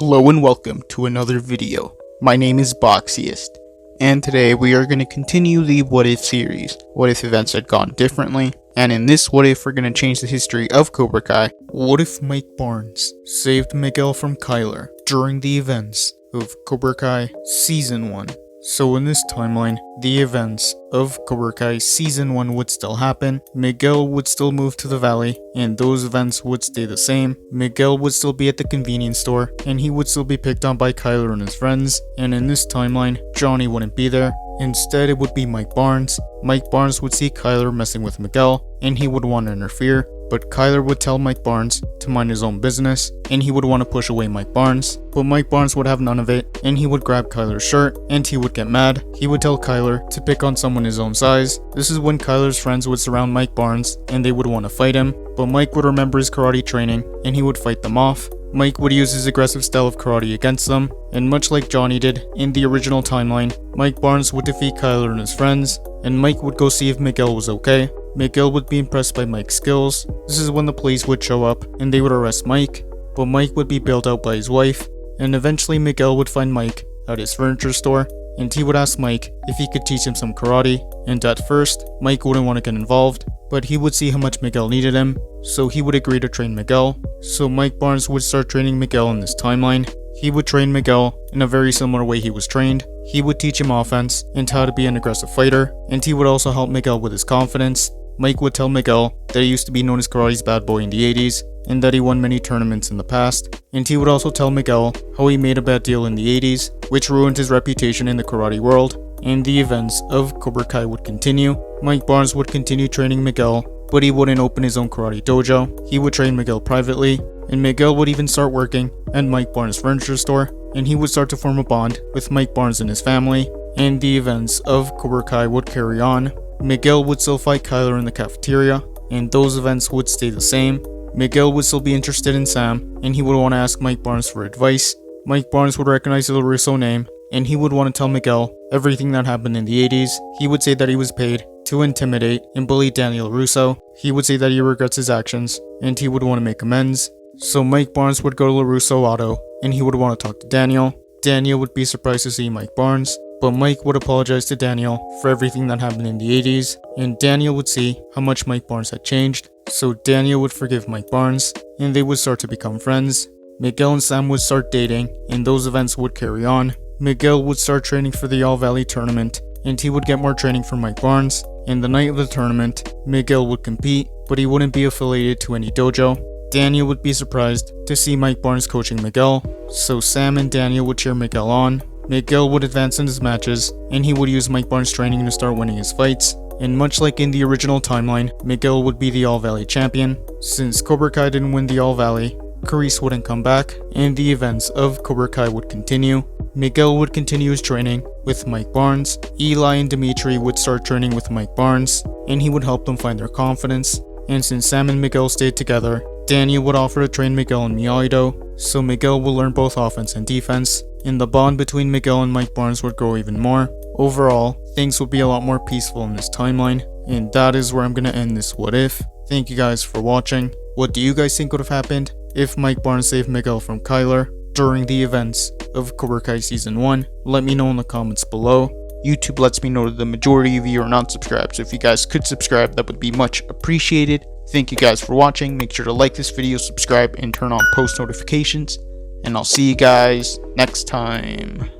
Hello and welcome to another video. My name is Boxiest, and today we are going to continue the What If series. What if events had gone differently? And in this What If, we're going to change the history of Cobra Kai. What if Mike Barnes saved Miguel from Kyler during the events of Cobra Kai Season 1? So in this timeline, the events of Cobra Kai Season 1 would still happen, Miguel would still move to the valley, and those events would stay the same. Miguel would still be at the convenience store, and he would still be picked on by Kyler and his friends, and in this timeline, Johnny wouldn't be there. Instead, it would be Mike Barnes. Mike Barnes would see Kyler messing with Miguel, and he would want to interfere, but Kyler would tell Mike Barnes to mind his own business, and he would want to push away Mike Barnes, but Mike Barnes would have none of it, and he would grab Kyler's shirt, and he would get mad. He would tell Kyler to pick on someone his own size. This is when Kyler's friends would surround Mike Barnes, and they would want to fight him, but Mike would remember his karate training, and he would fight them off. Mike would use his aggressive style of karate against them, and much like Johnny did in the original timeline, Mike Barnes would defeat Kyler and his friends, and Mike would go see if Miguel was okay. Miguel would be impressed by Mike's skills. This is when the police would show up, and they would arrest Mike, but Mike would be bailed out by his wife, and eventually Miguel would find Mike at his furniture store, and he would ask Mike if he could teach him some karate, and at first, Mike wouldn't want to get involved, but he would see how much Miguel needed him, so he would agree to train Miguel. So Mike Barnes would start training Miguel in this timeline. He would train Miguel in a very similar way he was trained. He would teach him offense and how to be an aggressive fighter, and he would also help Miguel with his confidence. Mike would tell Miguel that he used to be known as karate's bad boy in the 80s, and that he won many tournaments in the past, and he would also tell Miguel how he made a bad deal in the 80s, which ruined his reputation in the karate world, and the events of Cobra Kai would continue. Mike Barnes would continue training Miguel, but he wouldn't open his own karate dojo. He would train Miguel privately, and Miguel would even start working at Mike Barnes' furniture store, and he would start to form a bond with Mike Barnes and his family, and the events of Cobra Kai would carry on. Miguel would still fight Kyler in the cafeteria, and those events would stay the same. Miguel would still be interested in Sam, and he would want to ask Mike Barnes for advice. Mike Barnes would recognize the LaRusso name, and he would want to tell Miguel everything that happened in the 80s. He would say that he was paid to intimidate and bully Daniel LaRusso. He would say that he regrets his actions, and he would want to make amends. So Mike Barnes would go to LaRusso Auto, and he would want to talk to Daniel. Daniel would be surprised to see Mike Barnes, but Mike would apologize to Daniel for everything that happened in the 80s, and Daniel would see how much Mike Barnes had changed. So Daniel would forgive Mike Barnes, and they would start to become friends. Miguel and Sam would start dating, and those events would carry on. Miguel would start training for the All Valley tournament, and he would get more training from Mike Barnes. And the night of the tournament, Miguel would compete, but he wouldn't be affiliated to any dojo. Daniel would be surprised to see Mike Barnes coaching Miguel, so Sam and Daniel would cheer Miguel on. Miguel would advance in his matches, and he would use Mike Barnes' training to start winning his fights. And much like in the original timeline, Miguel would be the All Valley champion. Since Cobra Kai didn't win the All Valley, Carice wouldn't come back, and the events of Cobra Kai would continue. Miguel would continue his training with Mike Barnes. Eli and Dimitri would start training with Mike Barnes, and he would help them find their confidence. And since Sam and Miguel stayed together, Daniel would offer to train Miguel in Miyagi-Do, so Miguel will learn both offense and defense, and the bond between Miguel and Mike Barnes would grow even more. Overall, things would be a lot more peaceful in this timeline, and that is where I'm going to end this What If. Thank you guys for watching. What do you guys think would have happened if Mike Barnes saved Miguel from Kyler during the events of Cobra Kai Season 1? Let me know in the comments below. YouTube lets me know that the majority of you are not subscribed, so if you guys could subscribe, that would be much appreciated. Thank you guys for watching. Make sure to like this video, subscribe, and turn on post notifications. And I'll see you guys next time.